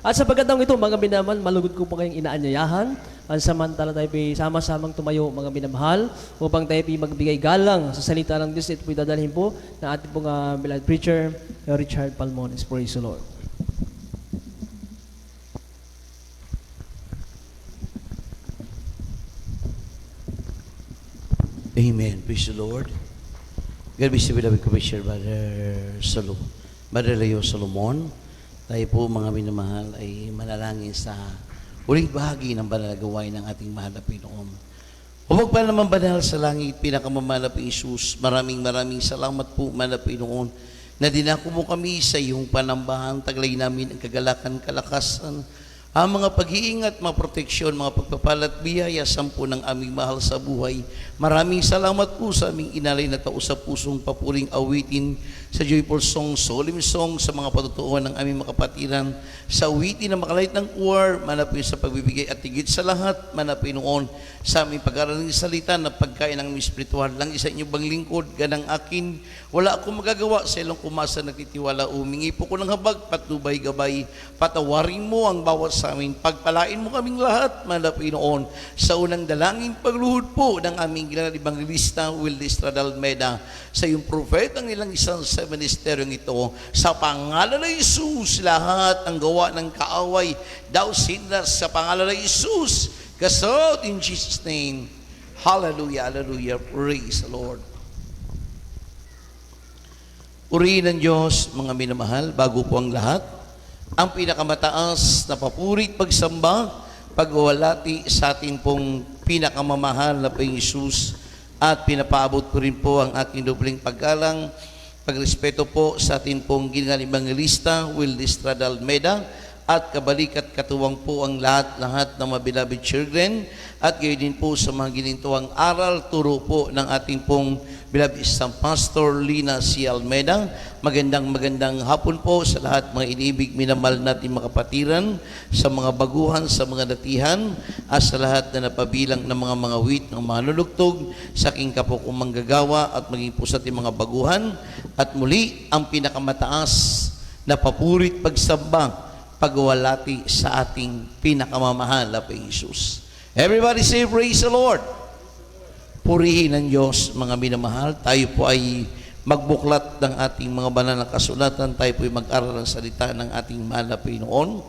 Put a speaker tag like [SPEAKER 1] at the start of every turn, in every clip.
[SPEAKER 1] At sa pagkataong ito, mga minamahal, malugod ko po kayong inaanyayahan. Ang samantala tayo sama-samang tumayo, mga minamahal, upang tayo magbigay galang sa salita ng Diyos. Ito po dadalhin po ng ating pong beloved preacher, Richard Palmones. Praise the Lord.
[SPEAKER 2] Amen. Praise the Lord. God bless you, beloved Commissioner, Brother Leo Solomon. Tayo po, mga minamahal, ay manalangin sa uling bahagi ng banal na gawain ng ating mahal na Pinoon. Huwag pa naman banal sa langit, pinakamamahal na Isus. Maraming salamat po, mahal na Pinoon, na dinako mo kami sa iyong panambahan. Taglay namin ang kagalakan, kalakasan, ang mga pag-iingat, mga proteksyon, mga pagpapalat, biyaya, sampu ng aming mahal sa buhay. Maraming salamat po sa aming inalay na tao sa pusong papuring awitin, sa joyful song, solemn song, sa mga patutuan ng aming makapatiran, sa awitin na makalait ng uwar, manapin sa pagbibigay at higit sa lahat, manapin noon sa aming pag-aaral ng salita na pagkain ng aming spiritual. Lang isa inyong bang lingkod, ganang akin, wala akong magagawa sa ilang kumasa nagtitiwala. Umingi po ko ng habag, patnubay gabay, patawarin mo ang bawat sa amin. Pagpalain mo kaming lahat, manapin noon sa unang dalangin pagluhod po ng aming ginanal evangelista Wildes Radalmeda, sa iyong propeta ng ilang isang sa ministeryong ito, sa pangalan ng Isus, lahat ang gawa ng kaaway daw sindas sa pangalan ng Isus, gasot in Jesus' name. Hallelujah, hallelujah, praise the Lord. Purihin ng Diyos, mga minamahal, bago po ang lahat, ang pinakamataas na papurit pagsamba, pagwawalati sa atin pong pinakamamahal na Panginoong Isus, at pinapaabot ko rin po ang aking dobling paggalang, pagrespeto po sa atin pong ginang evangelista Wildes Radalmeda, at kabalik at katuwang po ang lahat ng mga beloved children, at gayon din po sa mga ginintuang aral, turo po ng ating pong beloved isang Pastor Lina C. Almeida. Magandang hapon po sa lahat mga inibig, minamahal natin mga kapatiran, sa mga baguhan, sa mga datihan, at sa lahat na napabilang ng mga wit, ng mga nulugtog, sa aking kapwa kong manggagawa, at maging po sa ating mga baguhan. At muli, ang pinakamataas na papurit pagsamba, pagwalati sa ating pinakamamahal na Panginoong Isus. Everybody say, praise the Lord. Purihin ng Diyos, mga minamahal. Tayo po ay magbuklat ng ating mga banal na kasulatan. Tayo po ay mag-aral ng salita ng ating mahal na Panginoon.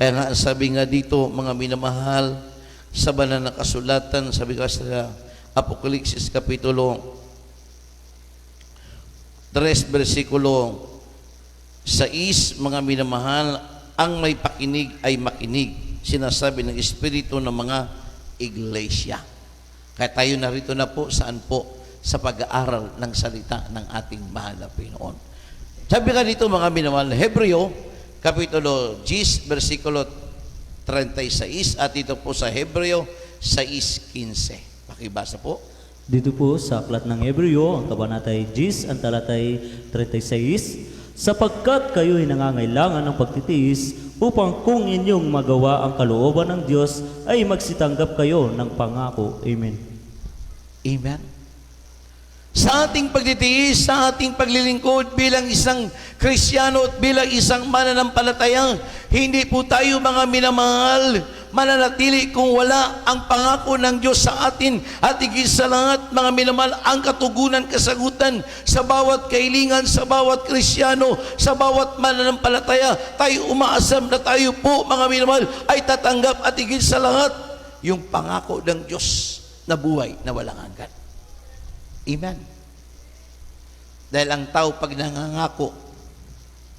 [SPEAKER 2] Kaya nga, sabi nga dito, mga minamahal, sa banal na kasulatan, sabi ka sa Apokalipsis Kapitulo 3, versikulo 6, mga minamahal, ang may pakinig ay makinig, sinasabi ng Espiritu ng mga iglesia. Kaya tayo narito na po, saan po? Sa pag-aaral ng salita ng ating mahal na Panginoon. Sabi ka dito, mga minamahal, Hebreo, Kapitulo 10, versikulo 36, at ito po sa Hebreo 6:15. Pakibasa po.
[SPEAKER 3] Dito po sa aklat ng Hebreo, ang kabanatay 10, ang talatay 36, sapagkat kayo'y nangangailangan ng pagtitiis upang kung inyong magawa ang kalooban ng Diyos ay magsitanggap kayo ng pangako. Amen.
[SPEAKER 2] Amen. Sa ating pagtitiis, sa ating paglilingkod bilang isang Kristiyano at bilang isang mananampalataya, hindi po tayo, mga minamahal, mananatili kung wala ang pangako ng Diyos sa atin. At higit sa lahat, mga minamahal, ang katugunan, kasagutan sa bawat kailingan, sa bawat Kristiyano, sa bawat mananampalataya, tayo umaasam na tayo po, mga minamahal, ay tatanggap, at higit sa lahat, yung pangako ng Diyos na buhay na walang hanggan. Amen. Dahil ang tao pag nangangako,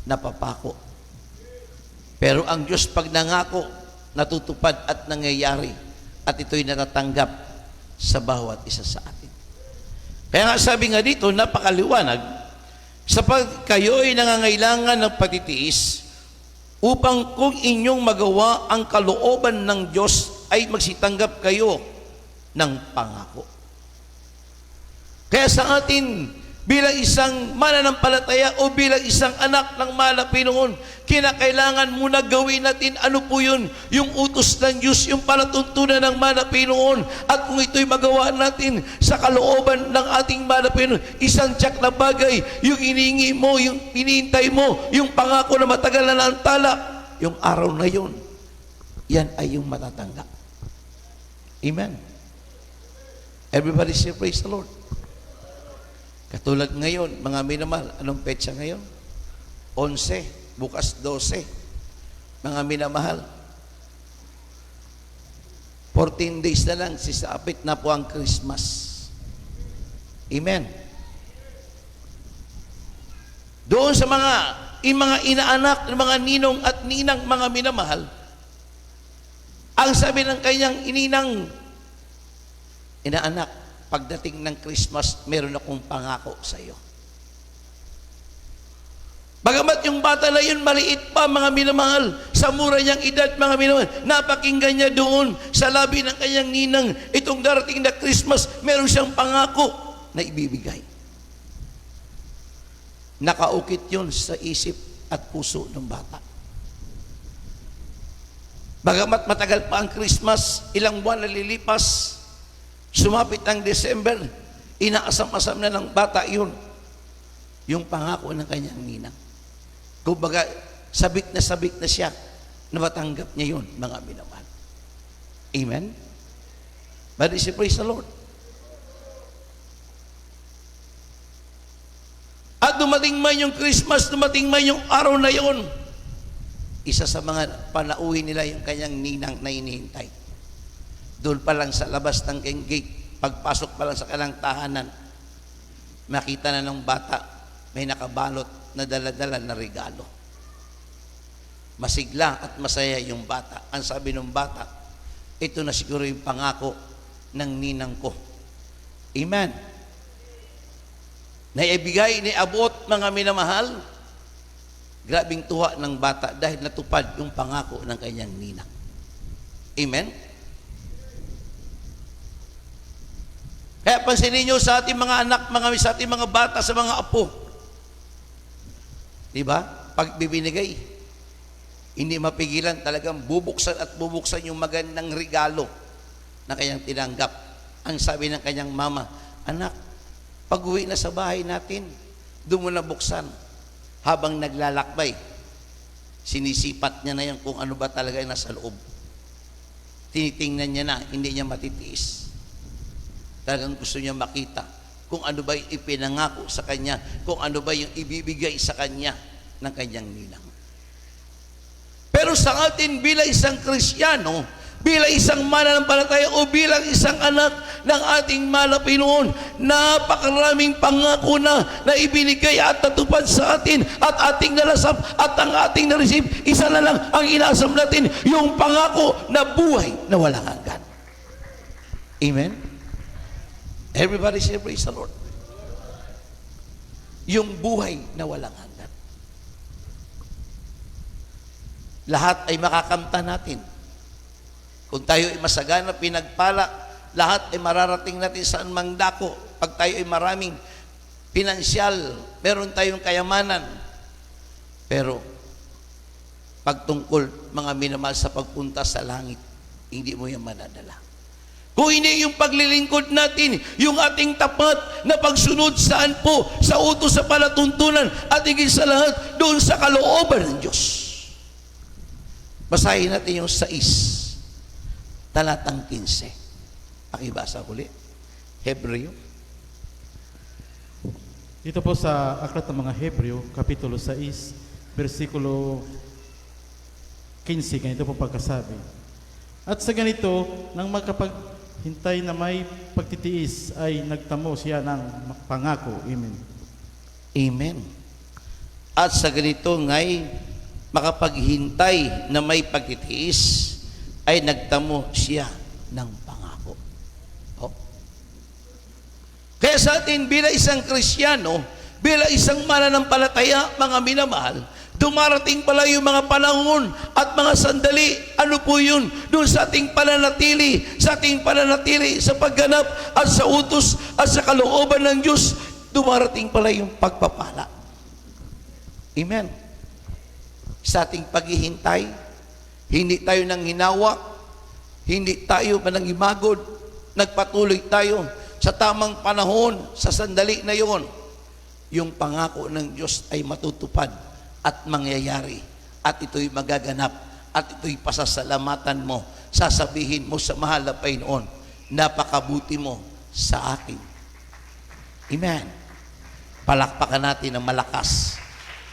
[SPEAKER 2] napapako. Pero ang Diyos pag nangako, natutupad at nangyayari, at ito'y natatanggap sa bawat isa sa atin. Kaya nga sabi nga dito, napakaliwanag, sapag kayo'y nangangailangan ng pagtitiis upang kung inyong magawa ang kalooban ng Diyos ay magsitanggap kayo ng pangako. Kaya sa atin, bilang isang mananampalataya o bilang isang anak ng mahal na Panginoon, kinakailangan muna gawin natin ano po yun, yung utos ng Diyos, yung palatuntunan ng mahal na Panginoon. At kung ito'y magawa natin sa kalooban ng ating mahal na Panginoon, isang tiyak na bagay, yung iniingi mo, yung hinihintay mo, yung pangako na matagal na naantala, yung araw na yun, yan ay yung matatanggap. Amen. Everybody say praise the Lord. Katulad ngayon, mga minamahal, anong petsa ngayon? 11, bukas 12. Mga minamahal, 14 days na lang, sisapit na po ang Christmas. Amen. Doon sa mga inaanak, mga ninong at ninang mga minamahal, ang sabi ng kanyang ininang, inaanak, pagdating ng Christmas, meron akong pangako sa iyo. Bagamat yung bata na yun, maliit pa, mga minamahal, sa mura niyang edad, mga minamahal, napakinggan niya doon sa labi ng kanyang ninang, itong darating na Christmas, meron siyang pangako na ibibigay. Nakaukit yun sa isip at puso ng bata. Bagamat matagal pa ang Christmas, ilang buwan na lilipas, sumapit ang December, inaasam-asam na ng bata yun, yung pangako ng kanyang ninang. Kumbaga, sabik na siya na matanggap niya yun, mga minamahal. Amen? But is praise the Lord. At dumating man yung Christmas, dumating man yung araw na yun, isa sa mga panauhin nila yung kanyang ninang na inihintay. Doon pa lang sa labas ng gate, pagpasok pa lang sa kanilang tahanan, makita na ng bata, may nakabalot na dala-dala na regalo. Masigla at masaya yung bata. Ang sabi ng bata, ito na siguro yung pangako ng ninang ko. Amen. Naibigay, niabot, mga minamahal, grabing tuwa ng bata dahil natupad yung pangako ng kanyang ninang. Amen? Kaya pansinin nyo sa ating mga anak, sa ating mga bata, sa mga apo. Diba? Pag bibinigay, hindi mapigilan, talagang bubuksan at bubuksan yung magandang regalo na kanyang tinanggap. Ang sabi ng kanyang mama, anak, pag uwi na sa bahay natin, doon mo na buksan. Habang naglalakbay, sinisipat niya na yan kung ano ba talaga yung nasa loob. Tinitingnan niya na, hindi niya matitiis. Talagang gusto niya makita kung ano ba yung ipinangako sa kanya, kung ano ba yung ibibigay sa kanya ng kanyang ninang. Pero sa atin bilang isang Kristiyano, bilang isang mananampalataya o bilang isang anak ng ating mahal na Panginoon, napakaraming pangako na ibinigay at natupad sa atin at ating nalasap at ang ating nareceive. Isa na lang ang inaasam natin, yung pangako na buhay na walang hanggan. Amen? Everybody say praise the Lord. Yung buhay na walang hanggan. Lahat ay makakamta natin. Kung tayo ay masagana, pinagpala, lahat ay mararating natin saan mang dako. Pag tayo ay maraming pinansyal, meron tayong kayamanan. Pero, pagtungkol, mga minamahal, sa pagpunta sa langit, hindi mo yan madadala. Kung hindi yung paglilingkod natin, yung ating tapat na pagsunod saan po, sa utos sa palatuntunan, at higit sa lahat, doon sa kalooban ng Diyos. Basahin natin yung 6, talatang 15. Pakibasa ulit. Hebreo.
[SPEAKER 4] Dito po sa Aklat ng mga Hebreo, Kapitulo 6, versikulo 15, ganito po pagkasabi. At sa ganito, nang magkapaghintay na may pagtitiis, ay nagtamo siya ng pangako. Amen.
[SPEAKER 2] Amen. At sa ganito nga'y makapaghintay na may pagtitiis, ay nagtamo siya ng pangako. Oh. Kaya sa atin, bilang isang Kristiyano, bilang isang mananampalataya, mga minamahal, dumarating pala yung mga panahon at mga sandali. Ano po yun? Doon sa ating pananatili, sa pagganap at sa utos at sa kalooban ng Diyos, dumarating pala yung pagpapala. Amen. Sa ating paghihintay, hindi tayo nang hinawa, hindi tayo manangimagod, nagpatuloy tayo sa tamang panahon, sa sandali na yon, yung pangako ng Diyos ay matutupad at mangyayari at ito'y magaganap at ito'y pasasalamatan mo. Sasabihin mo sa mahal na Panginoon, napakabuti mo sa akin. Amen. Palakpakan natin ng malakas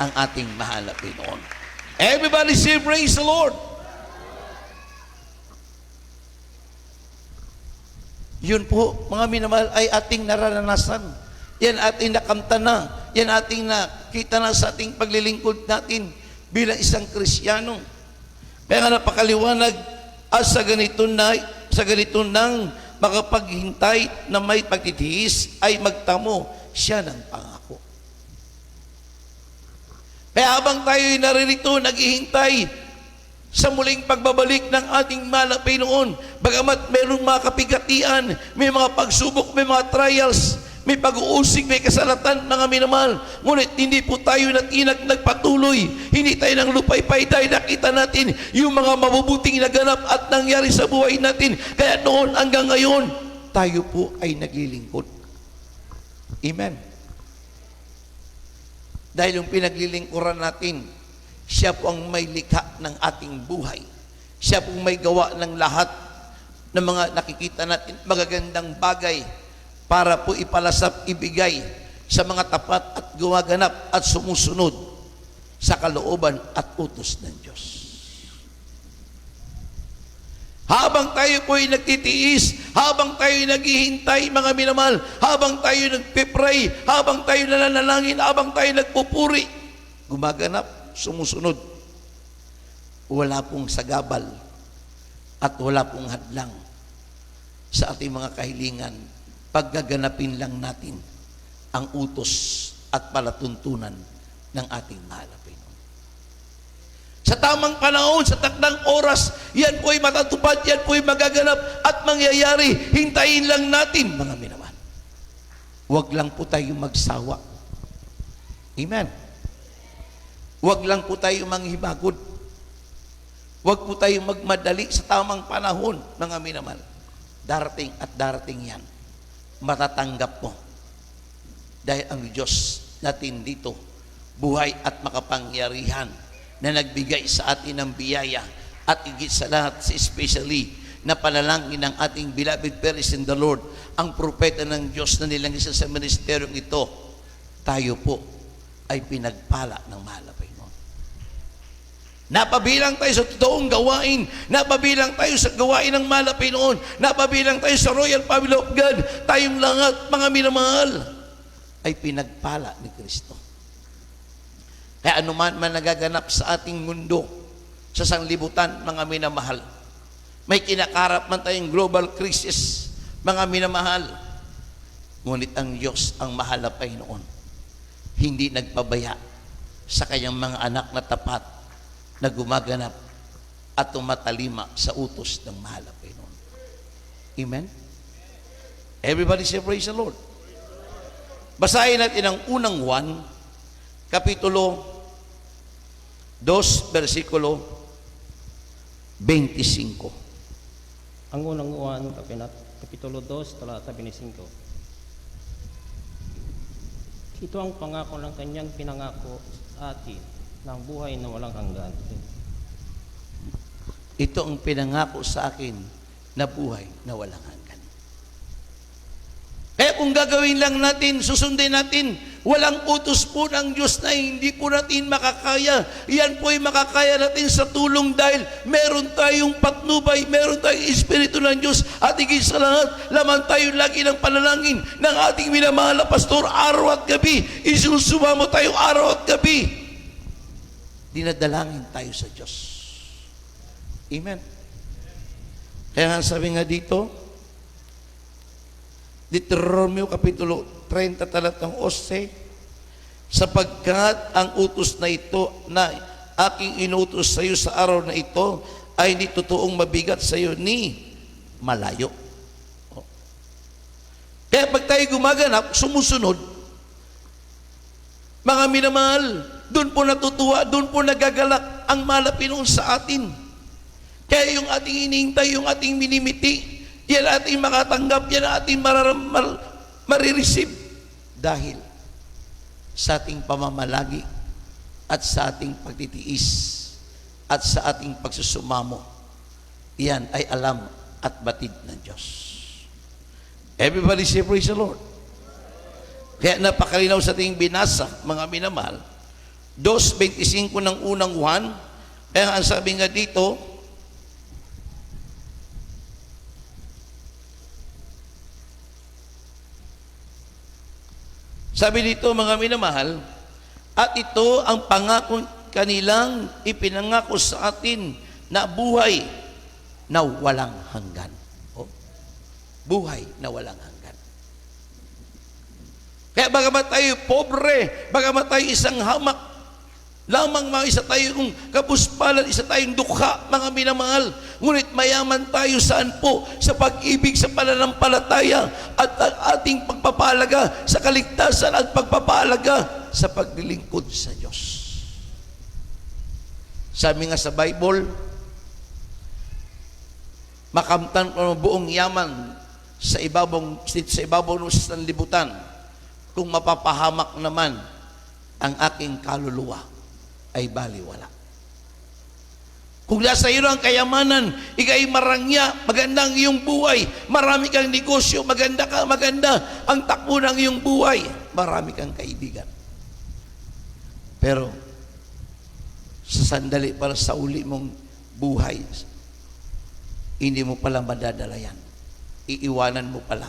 [SPEAKER 2] ang ating mahal na Panginoon. Everybody say, praise the Lord. Yun po, mga minamahal, ay ating nararanasan. Yan ating nakamta na. Yan ating nakita na sa ating paglilingkod natin bilang isang Kristiyano. Kaya nga napakaliwanag at sa ganito nang makapaghintay na may pagtitiis ay magtamo siya ng pangako. Kaya habang tayo'y naririto, naghihintay sa muling pagbabalik ng ating mahal na Panginoon, bagamat mayroong mga kapigatian, may mga pagsubok, may mga trials, may pag-uusig, may kasalatan, mga minamahal, ngunit hindi po tayo nagpatuloy, hindi tayo nang lupaypay dahil nakita natin yung mga mabubuting naganap at nangyari sa buhay natin. Kaya noon hanggang ngayon, tayo po ay naglilingkod. Amen. Dahil yung pinaglilingkuran natin, siya po ang may likha ng ating buhay. Siya po may gawa ng lahat ng mga nakikita natin, magagandang bagay para po ipalasap, ibigay sa mga tapat at gumaganap at sumusunod sa kalooban at utos ng Diyos. Habang tayo po ay nagtitiis, habang tayo ay naghihintay, mga minamahal, habang tayo nagpipray, habang tayo nananalangin, habang tayo nagpupuri, gumaganap, sumusunod, wala pong sagabal at wala pong hadlang sa ating mga kahilingan. Paggaganapin lang natin ang utos at palatuntunan ng ating mahal na Panginoon. Sa tamang panahon, sa takdang oras, yan po ay matatupad, yan po ay magaganap at mangyayari. Hintayin lang natin, mga minamahal. Huwag lang po tayo magsawa. Amen. Huwag lang po tayo manghibagod. Huwag po tayo magmadali sa tamang panahon, mga minamahal. Darating at darating yan. Matatanggap mo. Dahil ang Diyos natin dito, buhay at makapangyarihan, na nagbigay sa atin ng biyaya at higit sa lahat, especially na panalangin ng ating beloved parents in the Lord, ang propeta ng Diyos na nilangisa sa ministeryong ito, tayo po ay pinagpala ng mahal na Panginoon. Napabilang tayo sa totoong gawain, napabilang tayo sa gawain ng mahal na Panginoon, napabilang tayo sa Royal Family of God, tayong lahat, mga minamahal, ay pinagpala ni Kristo. Kaya anuman man nagaganap sa ating mundo, sa sanglibutan, mga minamahal, may kinakarap man tayong global crisis, mga minamahal, ngunit ang Diyos, ang mahal na Panginoon, hindi nagpabaya sa kanyang mga anak na tapat na gumaganap at tumatalima sa utos ng mahal na Panginoon. Amen? Everybody say praise the Lord. Basahin natin ang unang Juan, kapitulo 2, versikulo 25.
[SPEAKER 5] Ang unang Juan, kapitulo 2, talata 25. Ito ang pangako ng kanyang pinangako sa atin ng buhay na walang hanggan.
[SPEAKER 2] Ito ang pinangako sa akin na buhay na walang hanggan. Kaya kung gagawin lang natin, susundin natin, walang utos po ng Diyos na hindi po natin makakaya. Yan po ay makakaya natin sa tulong dahil meron tayong patnubay, meron tayong Espiritu ng Diyos at higit sa lahat, laman tayo lagi ng panalangin ng ating minamahal na pastor araw at gabi. Isusumamo tayo araw at gabi. Dinadalangin tayo sa Diyos. Amen. Kaya nga sabi nga dito, Deuteronomio kapitulo 30 talatang 11, sapagkat ang utos na ito na aking inutos sa iyo sa araw na ito ay hindi totoong mabigat sa iyo ni malayo. Kaya pag tayo gumaganap, sumusunod, mga minamahal, doon po natutuwa, doon po nagagalak ang mahal na Panginoon sa atin. Kaya yung ating hinihintay, yung ating minimiti, yan ating makatanggap, yan ating marireceive. Dahil sa ating pamamalagi at sa ating pagtitiis at sa ating pagsusumamo, yan ay alam at batid ng Diyos. Everybody say praise the Lord. Kaya napakalinaw sa ating binasa, mga minamahal, 2:25 ng unang Juan, kaya ang sabi nga dito, sabi dito, mga minamahal, at ito ang pangako kanilang ipinangako sa atin na buhay na walang hanggan. Oh, buhay na walang hanggan. Kaya bagamat tayo pobre, bagamat tayo isang hamak, lamang mga isa tayong kapuspalan, isa tayong dukha, mga minamahal, ngunit mayaman tayo saan po? Sa pag-ibig, sa pananampalataya, at ang ating pagpapalaga sa kaligtasan at pagpapalaga sa paglilingkod sa Diyos. Sabi nga sa Bible, makamtan ko ang buong yaman sa ibabaw ng sanlibutan kung mapapahamak naman ang aking kaluluwa ay baliwala. Kung nasa iyo ang kayamanan, ikay marangya, maganda ang iyong buhay, marami kang negosyo, maganda ang takbo ng iyong buhay, marami kang kaibigan. Pero sa sandali para sa uli mong buhay, hindi mo pala madadala yan. Iiwanan mo pala.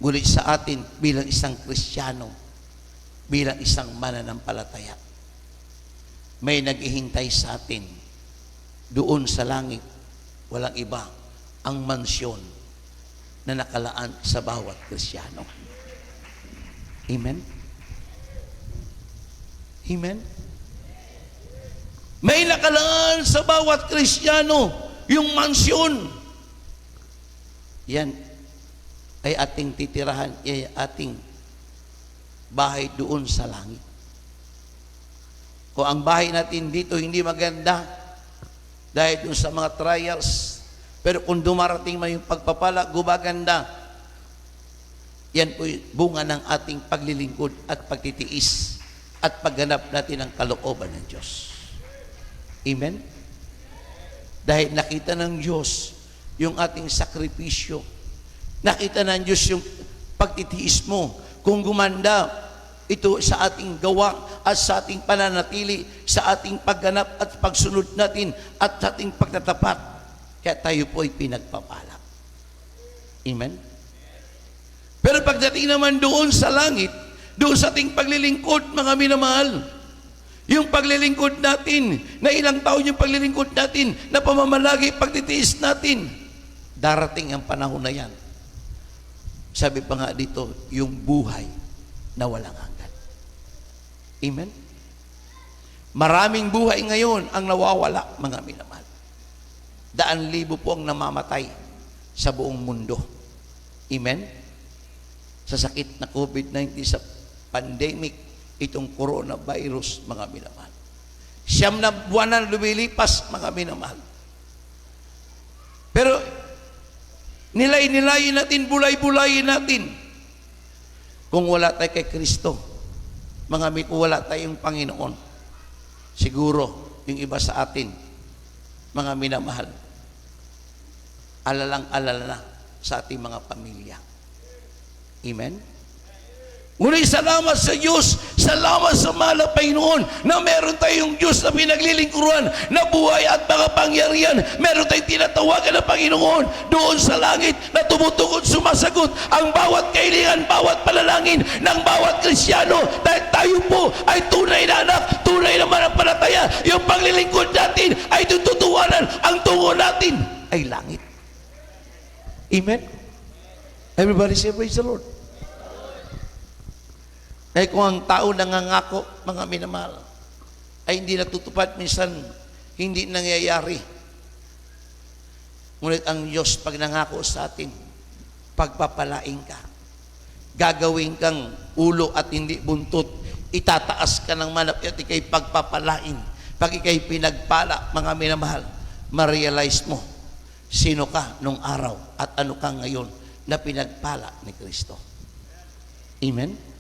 [SPEAKER 2] Ngunit sa atin bilang isang Kristiyano, bilang isang mananampalataya, may naghihintay sa atin doon sa langit, walang iba, ang mansyon na nakalaan sa bawat Kristiyano. Amen? Amen? May nakalaan sa bawat Kristiyano yung mansyon. Yan ay ating titirahan, ay ating bahay doon sa langit. Kung ang bahay natin dito hindi maganda dahil doon sa mga trials, pero kung dumarating man yung pagpapala, gumaganda, yan po yung bunga ng ating paglilingkod at pagtitiis at pagganap natin ng kalooban ng Diyos. Amen? Dahil nakita ng Diyos yung ating sakripisyo, nakita ng Diyos yung pagtitiis mo. Kung gumanda ito sa ating gawa at sa ating pananatili, sa ating pagganap at pagsunod natin at sa ating pagtatapat, kaya tayo po ay pinagpapala. Amen? Pero pagdating naman doon sa langit, doon sa ating paglilingkod, mga minamahal, yung paglilingkod natin, na ilang taon yung paglilingkod natin, na pamamalagi, pagtitiis natin, darating ang panahon na yan. Sabi pa nga dito, yung buhay na walang hanggan. Amen? Maraming buhay ngayon ang nawawala, mga minamahal. 100,000 po ang namamatay sa buong mundo. Amen? Sa sakit na COVID-19, sa pandemic, itong coronavirus, mga minamahal. 9 na buwan na lumilipas, mga minamahal. Pero nilay-nilayin natin, bulay-bulayin natin. Kung wala tayo kay Kristo, kung wala tayong Panginoon, siguro yung iba sa atin, mga minamahal, alalang-alala na sa ating mga pamilya. Amen? Ngunit salamat sa Diyos, salamat sa mahal na Panginoon na meron tayong Diyos na pinaglilingkuran na buhay at makapangyarihan. Meron tayong tinatawagan na Panginoon doon sa langit na tumutugon, sumasagot ang bawat kailangan, bawat panalangin ng bawat Kristiyano, dahil tayo po ay tunay na anak, tunay na mananampalataya. Yung paglilingkod natin ay tututuwanan, ang tungo natin ay langit. Amen? Everybody say praise the Lord. Kaya kung ang tao nangangako, mga minamahal, ay hindi natutupad, minsan hindi nangyayari. Ngunit ang Diyos pag nangako sa atin, pagpapalain ka, gagawin kang ulo at hindi buntot, itataas ka ng manap at ikay pagpapalain. Pag ikay pinagpala, mga minamahal, ma-realize mo sino ka nung araw at ano ka ngayon na pinagpala ni Kristo. Amen?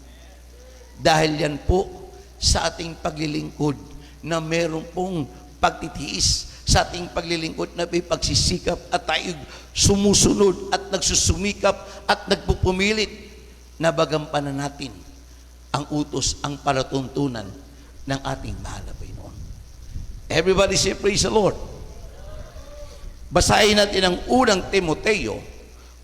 [SPEAKER 2] Dahil yan po sa ating paglilingkod, na meron pong pagtitiis sa ating paglilingkod na may pagsisikap at tayo sumusunod at nagsusumikap at nagpupumilit na bagampanan natin ang utos, ang palatuntunan ng ating mahal na Panginoon. Everybody say, praise the Lord. Basahin natin ang unang Timoteo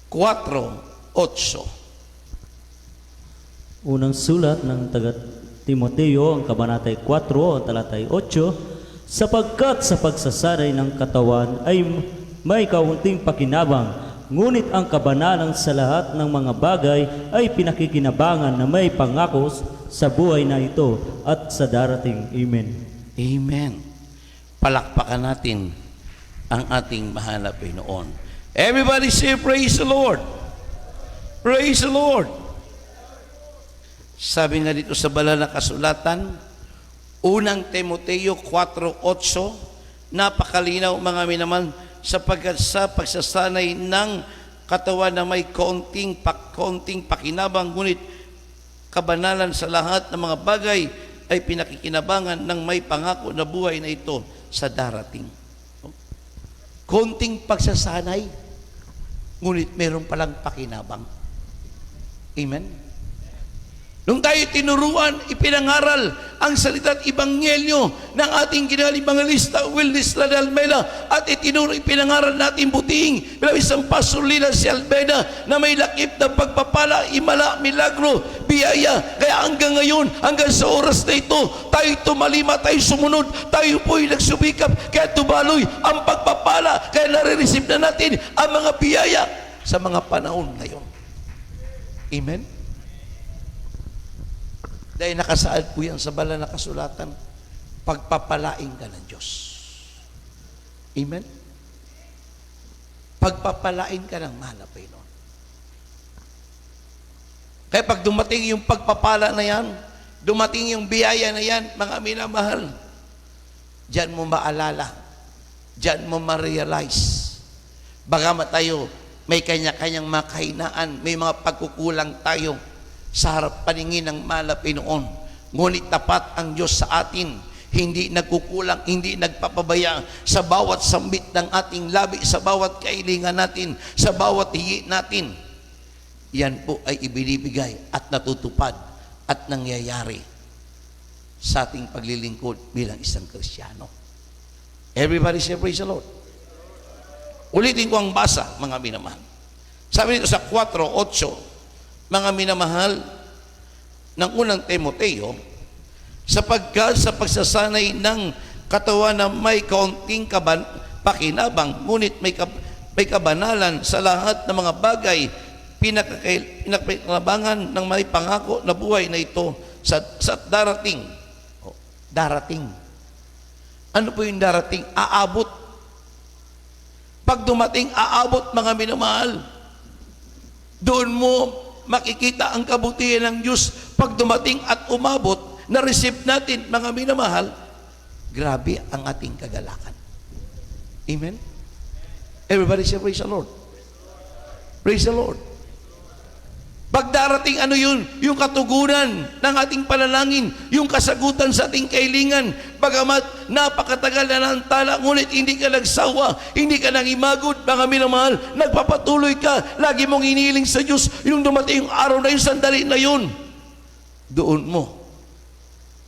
[SPEAKER 2] 4:8.
[SPEAKER 3] Unang sulat ng taga Timoteo, ang kabanatay 4, ang talatay 8, sapagkat sa pagsasanay ng katawan ay may kaunting pakinabang, ngunit ang kabanalan sa lahat ng mga bagay ay pinakikinabangan na may pangako sa buhay na ito at sa darating. Amen.
[SPEAKER 2] Amen. Palakpakan natin ang ating mahal na Panginoon. Everybody say, praise the Lord. Praise the Lord. Sabi nga dito sa banal na kasulatan, unang Timoteo 4:8, napakalinaw mga minaman, sapagkat sa pagsasanay ng katawan na may kaunting pakinabang, ngunit kabanalan sa lahat ng mga bagay ay pinakikinabangan ng may pangako na buhay na ito sa darating. Konting pagsasanay, ngunit meron palang pakinabang. Amen? Nung tayo tinuruan, ipinangaral ang salita at ibanghelyo ng ating ginali Evangelista Willis de Almeida at ipinangaral natin buting bilang isang Pastor Lila si Almeida na may lakip na pagpapala, imala, milagro, biyaya. Kaya hanggang ngayon, hanggang sa oras na ito, tayo tumalima, tayo sumunod, tayo po'y nagsubikap, kaya tubaloy ang pagpapala, kaya nare-receive na natin ang mga biyaya sa mga panahon ngayon. Amen? Dahil nakasaad po yan sa banal na kasulatan, pagpapalain ka ng Diyos. Amen? Pagpapalain ka ng mahal na Panginoon. Kaya pag dumating yung pagpapala na yan, dumating yung biyaya na yan, mga minamahal, diyan mo maalala, diyan mo ma-realize, bagamat tayo may kanya-kanyang mga kahinaan, may mga pagkukulang tayo sa harap paningin ng mahal na Panginoon. Ngunit tapat ang Diyos sa atin, hindi nagkukulang, hindi nagpapabaya sa bawat sambit ng ating labi, sa bawat kailangan natin, sa bawat hiyi natin. Yan po ay ibinibigay at natutupad at nangyayari sa ating paglilingkod bilang isang Kristiyano. Everybody say, praise the Lord. Ulitin ko ang basa, mga minamahal. Sabi nito sa 4:8, mga minamahal ng unang Timoteo, sapagkat sa pagsasanay ng katawan na may kaunting pakinabang, ngunit may kabanalan sa lahat ng mga bagay, pinakikinabangan ng may pangako na buhay na ito sa darating. Darating. Ano po yung darating? Aabot. Pag dumating, aabot, mga minamahal. Doon mo makikita ang kabutihan ng Diyos pag dumating at umabot, na-receive natin, mga minamahal, grabe ang ating kagalakan. Amen? Everybody say, praise the Lord. Praise the Lord. Pag darating, ano yun? Yung katugunan ng ating panalangin, yung kasagutan sa ating kailingan, bagamat napakatagal na ng tala, ngunit hindi ka nagsawa, hindi ka nangimagod, mga minamahal, nagpapatuloy ka, lagi mong iniling sa Diyos, yung dumating yung araw na yung sandali na yun, doon mo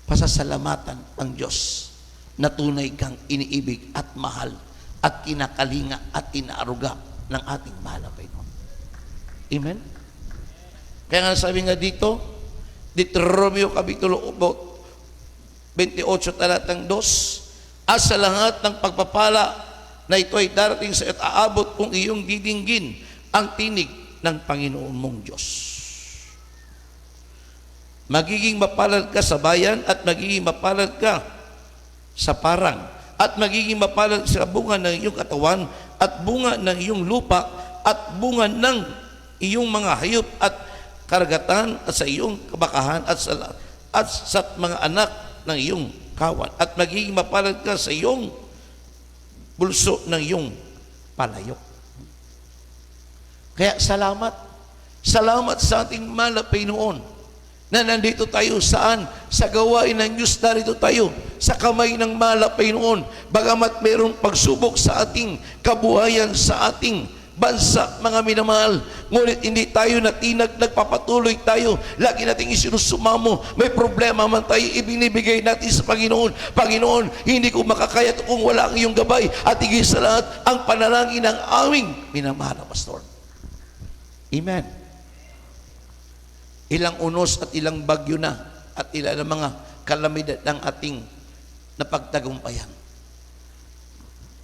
[SPEAKER 2] pasasalamatan ang Diyos na tunay kang iniibig at mahal at kinakalinga at inaaruga ng ating mahal na Panginoon. Amen? Kaya nga sabi nga dito, Deuteronomio Kapitulo 28 talatang 2, at sa lahat ng pagpapala na ito ay darating sa aabot kung iyong didinggin ang tinig ng Panginoon mong Diyos. Magiging mapalad ka sa bayan at magiging mapalad ka sa parang at magiging mapalad sa bunga ng iyong katawan at bunga ng iyong lupa at bunga ng iyong mga hayop at karagatan at sa iyong kabakahan at sa mga anak ng iyong kawan at magiging mapalad ka sa iyong bulso ng iyong palayok. Kaya salamat sa ating mahal na Panginoon na nandito tayo saan? Sa gawain ng Diyos, narito tayo sa kamay ng mahal na Panginoon. Bagamat mayroong pagsubok sa ating kabuhayan, sa ating bansa, mga minamahal, ngunit hindi tayo natinag, nagpapatuloy tayo. Lagi nating isinusumamo. May problema man tayo, ibinibigay natin sa Panginoon. Panginoon, hindi ko makakaya ito kung wala ang iyong gabay. At higit sa lahat, ang panalangin ng aming minamahal na pastor. Amen. Ilang unos at ilang bagyo na at ilang na mga kalamidad ng ating napagtagumpayan.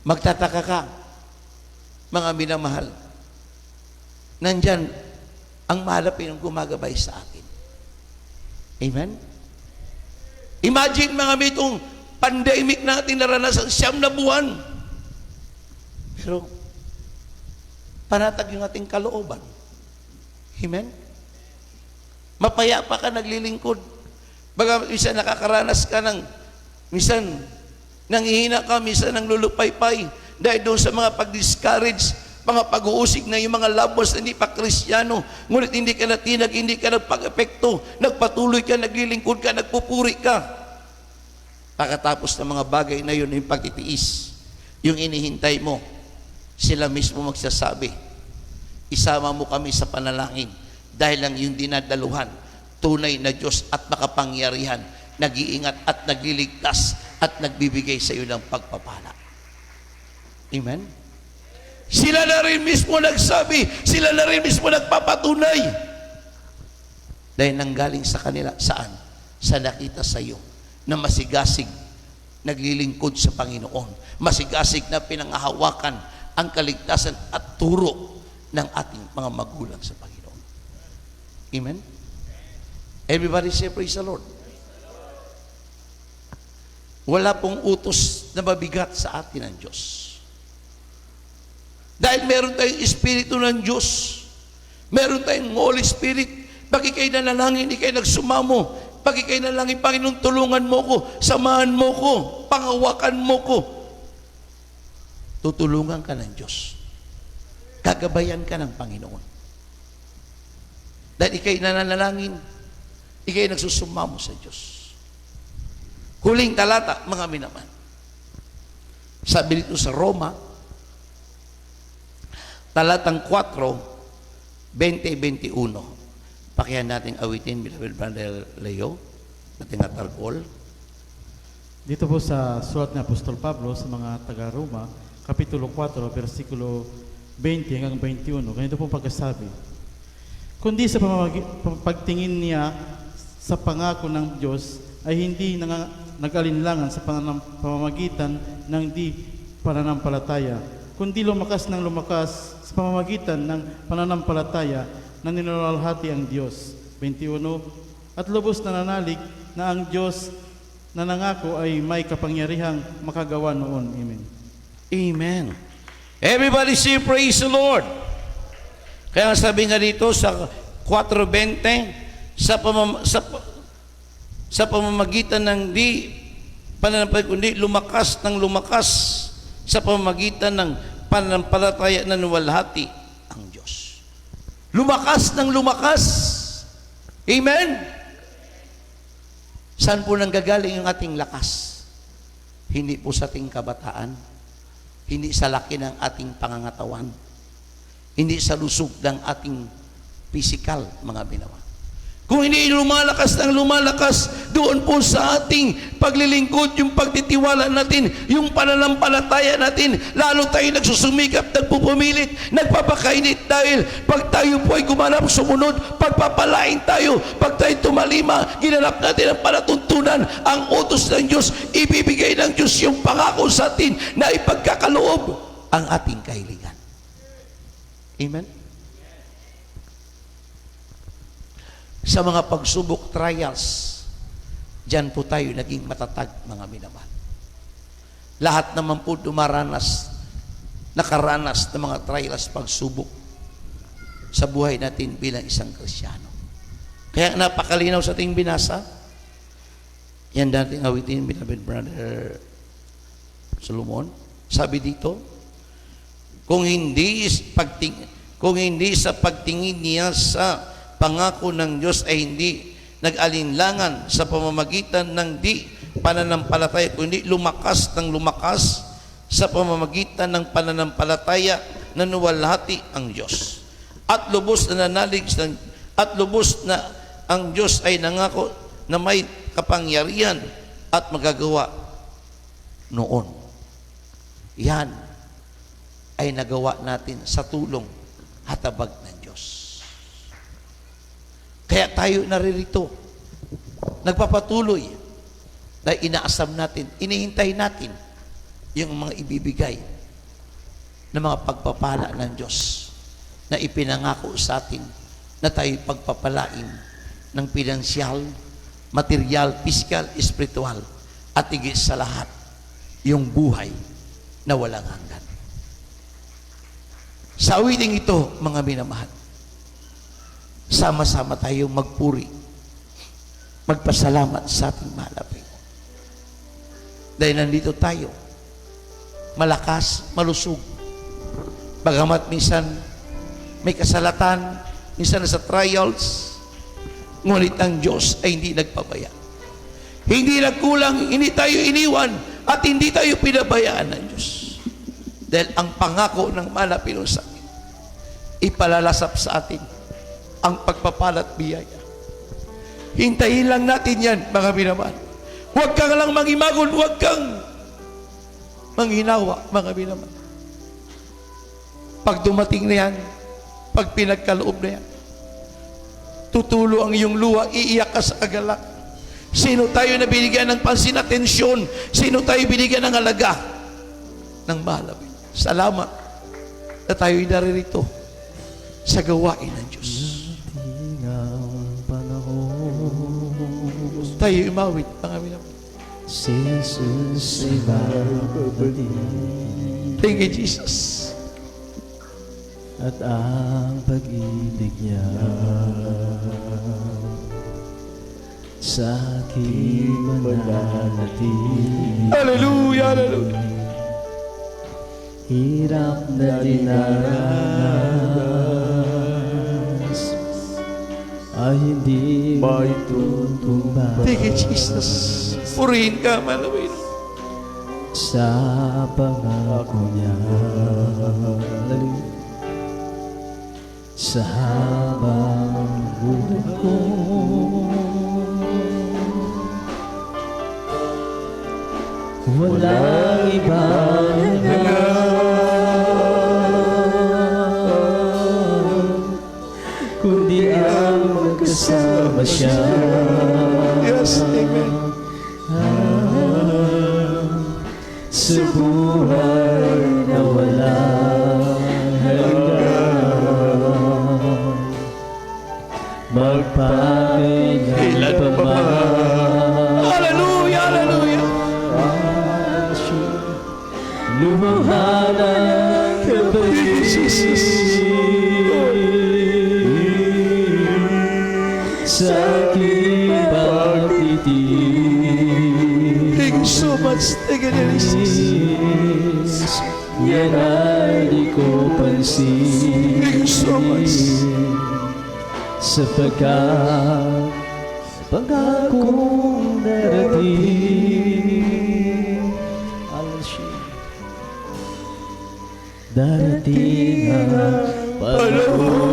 [SPEAKER 2] Magtataka ka, mga minamahal, nandyan ang malapit ng gumagabay sa atin. Amen? Imagine mga mitong pandemic natin naranasan 9 na buwan. Pero panatag yung ating kalooban. Amen? Mapayapa ka, naglilingkod. Baga, minsan nakakaranas ka ng, minsan nanghihina ka, minsan nang lulupaypay dahil doon sa mga pag-discourage, mga pag-uusig na yung mga labos na hindi pa Kristiyano, ngunit hindi ka natinag, hindi ka nagpag-epekto, nagpatuloy ka, naglilingkod ka, nagpupuri ka. Pagkatapos ng mga bagay na yun, yung pagtitiis, yung inihintay mo, sila mismo magsasabi, isama mo kami sa panalangin dahil lang yung dinadaluhan, tunay na Diyos at makapangyarihan, nag-iingat at nagliligtas at nagbibigay sa iyo ng pagpapala. Amen? Sila na rin mismo nagsabi, sila na rin mismo nagpapatunay. Dahil nanggaling sa kanila, saan? Sa nakita sa iyo na masigasig, naglilingkod sa Panginoon. Masigasig na pinangahawakan ang kaligtasan at turo ng ating mga magulang sa Panginoon. Amen? Everybody say, praise the Lord. Wala pong utos na mabigat sa atin ng Diyos. Dahil meron tayong Espiritu ng Diyos. Meron tayong Holy Spirit. Pag ikay nanalangin, ikay nagsumamo. Pag ikay nanalangin, Panginoon, tulungan mo ko, samahan mo ko, pangawakan mo ko. Tutulungan ka ng Diyos. Gagabayan ka ng Panginoon. Dahil ikay nananalangin, ikay nagsusumamo sa Diyos. Huling talata, mga minaman. Sabi dito sa Roma, talatang 4, 20-21. Pakihan natin awitin, beloved brother Leo, nating atargol.
[SPEAKER 4] Dito po sa sulat ni Apostol Pablo sa mga taga-Roma, Kapitulo 4, versikulo 20 hanggang 21. Ganito po pagkasabi. Kundi sa pagtingin niya sa pangako ng Diyos ay hindi nag-alinlangan sa pamamagitan ng di pananampalataya, kundi lumakas sa pamamagitan ng pananampalataya na niluwalhati ang Diyos. 21. At lubos na nanalig na ang Diyos na nangako ay may kapangyarihang makagawa noon. Amen. Amen.
[SPEAKER 2] Everybody say, praise the Lord. Kaya sabi nga dito sa 4:20, sa pamamagitan ng di pananampalataya, kundi lumakas sa pamamagitan ng pananampalataya na niwalhati ang Diyos. Lumakas ng lumakas. Amen? Saan po nanggagaling yung ating lakas? Hindi po sa ating kabataan, hindi sa laki ng ating pangangatawan, hindi sa lusog ng ating physical, mga binawa. Kung hindi lumalakas ng lumalakas, doon po sa ating paglilingkod, yung pagtitiwala natin, yung pananampalataya natin, lalo tayo nagsusumikap, nagpupumilit, nagpapakainit dahil pag tayo po ay gumanap, sumunod, pagpapalain tayo, pag tayo tumalima, ginanap natin ang palatuntunan, ang utos ng Diyos, ibibigay ng Diyos yung pangako sa atin na ipagkakaloob ang ating kahilingan. Amen? Sa mga pagsubok, trials, diyan po tayo naging matatag, mga minamahal. Lahat naman po nakaranas ng mga trials, pagsubok sa buhay natin bilang isang Kristiyano. Kaya napakalinaw sa ating binasa, yan dating awitin, beloved brother Solomon. Sabi dito, kung hindi sa pagtingin niya sa pangako ng Diyos ay hindi nag-alinlangan sa pamamagitan ng di pananampalataya, kundi lumakas ng lumakas sa pamamagitan ng pananampalataya na nuwalhati ang Diyos. At lubos na nanalig at lubos na ang Diyos ay nangako na may kapangyarihan at magagawa noon. Yan ay nagawa natin sa tulong hatabag ng Diyos. Kaya tayo naririto, nagpapatuloy na inaasam natin, inihintay natin yung mga ibibigay na mga pagpapala ng Diyos na ipinangako sa atin na tayo pagpapalain ng pinansyal, material, pisikal, espiritual, at higit sa lahat, yung buhay na walang hanggan. Sa awiting ito, mga minamahal, sama-sama tayo magpuri, magpasalamat sa ating malapit. Dahil nandito tayo, malakas, malusog. Bagamat minsan may kasalatan, minsan nasa trials, ngunit ang Diyos ay hindi nagpabaya. Hindi nagkulang, hindi tayo iniwan, at hindi tayo pinabayaan ng Diyos. Dahil ang pangako ng malapit sa atin, ipalalasap sa atin ang pagpapalat biyaya. Hintayin lang natin yan, mga minamahal. Huwag kang lang mangimagon, huwag kang manghinawa, mga minamahal. Pag dumating na yan, pag pinagkaloob na yan, tutulo ang iyong luha, iiyak ka sa agalak. Sino tayo na binigyan ng pansin at tensyon? Sino tayo binigyan ng alaga ng malapit? Salamat na tayo'y naririto sa gawain ng Diyos. Tayo umawit, mga minamahal.
[SPEAKER 3] Si Jesus ay babalik
[SPEAKER 2] Thank you, Jesus.
[SPEAKER 3] at ang pag-ibig niya sa aking mananatili.
[SPEAKER 2] Hallelujah, hallelujah.
[SPEAKER 3] Hirap na dinanas ay hindi maitutumbas
[SPEAKER 2] Thank you, Jesus. Purihin ka, malawin.
[SPEAKER 3] sa pangako niya. Sa habang buhay ko, walang ibang kundi ang magkasama siya.
[SPEAKER 2] Yes, amen.
[SPEAKER 3] Sa buhay na walang hanggan, magpakailan pa man.
[SPEAKER 2] Hallelujah, hallelujah.
[SPEAKER 3] Lumahanan ka ba
[SPEAKER 2] Jesus.
[SPEAKER 3] sa aking pagtitig?
[SPEAKER 2] Thank you so much. Thank you, Jesus.
[SPEAKER 3] Yan ay di ko pansin.
[SPEAKER 2] Thank you so much.
[SPEAKER 3] Sapagkat pangakong darating, darating ang panahon.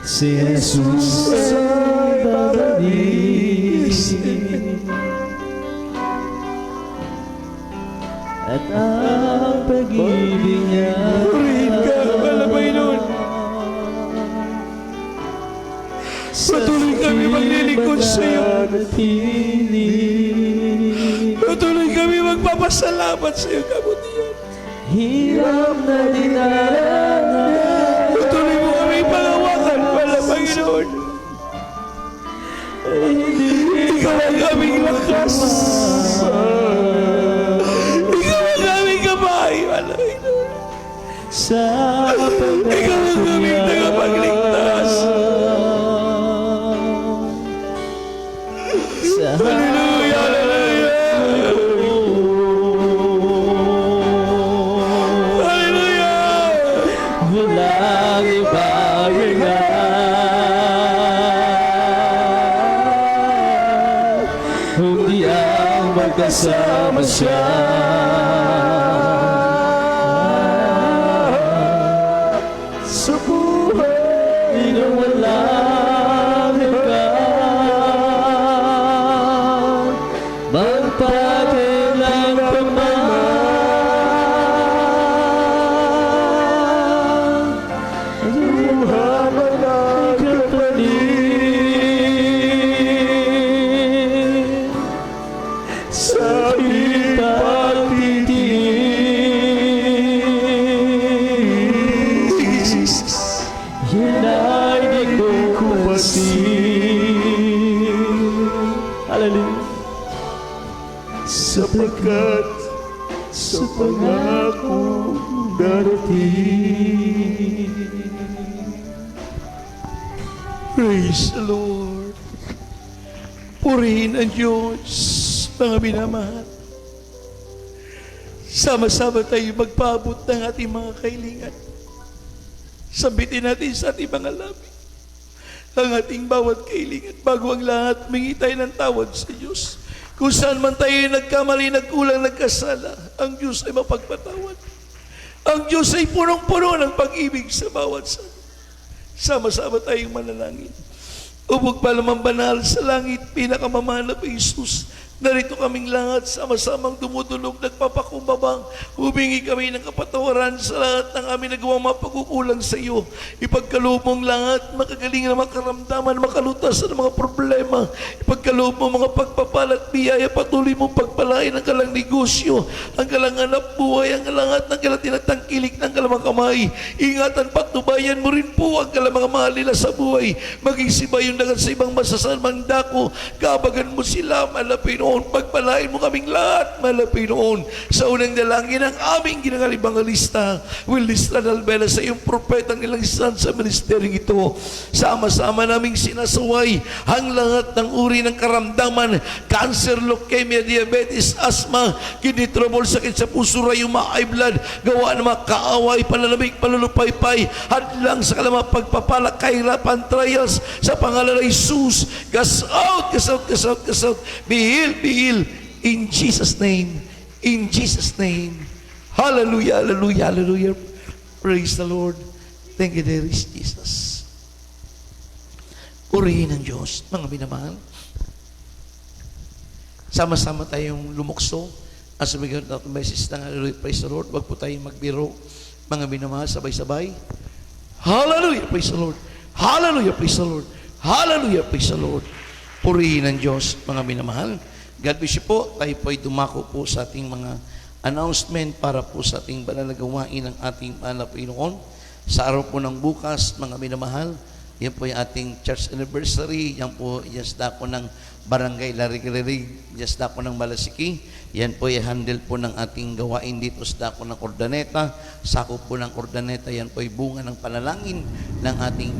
[SPEAKER 3] Si Jesus ay babalik at ang pag-ibig niya
[SPEAKER 2] patuloy kami maglilingkod sa iyo. Patuloy kami magpapasalamat sa iyo, kabutihan.
[SPEAKER 3] Hirap na dinaranas,
[SPEAKER 2] Patuloy mo kami pangawakan, wala Panginoon. Ikaw ang aming lakas. Ikaw ang aming gabay, wala Panginoon.
[SPEAKER 3] sa
[SPEAKER 2] Ikaw ang aming tagapagligtas. Hallelujah, hallelujah. Hallelujah.
[SPEAKER 3] Walang iba
[SPEAKER 1] kundi ang magkasama siya. Sa buhay na walang hanggan, magpatilang ka man, buhay na kapalit sa ipagtitiis. Yan ay di ko kumasin. Hallelujah. Sapagkat sa pangako darating.
[SPEAKER 2] Praise the Lord. Purihin ang Diyos, mga minamahal. Sama-sama tayo magpaabot ng ating mga kahilingan. Sabitin natin sa ating mga labi ang ating bawat kahilingan. Bago ang lahat, humingi tayo ng tawad sa Diyos. Kung saan man tayo nagkamali, nagkulang, nagkasala, ang Diyos ay mapagpatawad. Ang Diyos ay punong-puno ng pag-ibig sa bawat sa. Sama-sama tayong manalangin. Ubog pa naman banal sa langit, pinakamamahal na Jesus. Narito kaming lahat, sama-samang dumudulog, nagpapakumbabang. Humingi kami ng kapatawaran sa lahat ng aming nagawang mapagkukulang sa iyo. Ipagkaloob mong lahat, makagaling na makaramdaman, makalutas ng mga problema. Ipagkaloob mo mga pagpapalat, biyaya, patuloy mong pagpalain ang kalang negosyo, ang kalang hanap buhay, ang lahat ng kalang tinatangkilik ng kalang kamay. Ingatan, patnubayan mo rin po ang kalang mga mahal nila sa buhay. Maging sibayon na sa ibang masasamang dako, kabagan mo sila, malapin noon, pagpalain mo kaming lahat, malapin noon. Sa unang dalangin ang aming ginangalibang lista, will lista dalbela sa iyong propetang ilang isan sa ministeryong ito. Sama-sama naming sinasaway ang lahat ng uri ng karamdaman, cancer, leukemia, diabetes, asthma, kidney trouble, sakit sa puso, rayuma, high blood, gawa ng mga kaaway, pananabik, palulupaypay, hadlang sa kalamang pagpapala, kahirapan, trials, sa pangalan ng Jesus. Gas out, gas out, gas out, gas out. Be healed, be healed. In Jesus' name. In Jesus' name. Hallelujah, hallelujah, hallelujah. Praise the Lord. Thank you, dear Jesus. Purihin ang Diyos, mga minamahal. Sama-sama tayong lumukso at sumigaw na message ng hallelujah. Praise the Lord. Huwag po tayong magbiro, mga minamahal, sabay-sabay. Hallelujah, praise the Lord. Hallelujah, praise the Lord. Hallelujah, praise the Lord. Purihin ang Diyos, mga minamahal. God bless you po. Tayo po ay dumako po sa ating mga announcement para po sa ating banal na gawain ng ating mahal na Panginoon. Sa araw po ng bukas, mga minamahal, yan po yung ating church anniversary. Yan po, just dako ng Barangay Larig-Larig, just dako ng Malasiki. Yan po yung handle po ng ating gawain dito sa dako ng Ordaneta. Sakop po ng Ordaneta, yan po yung bunga ng panalangin ng ating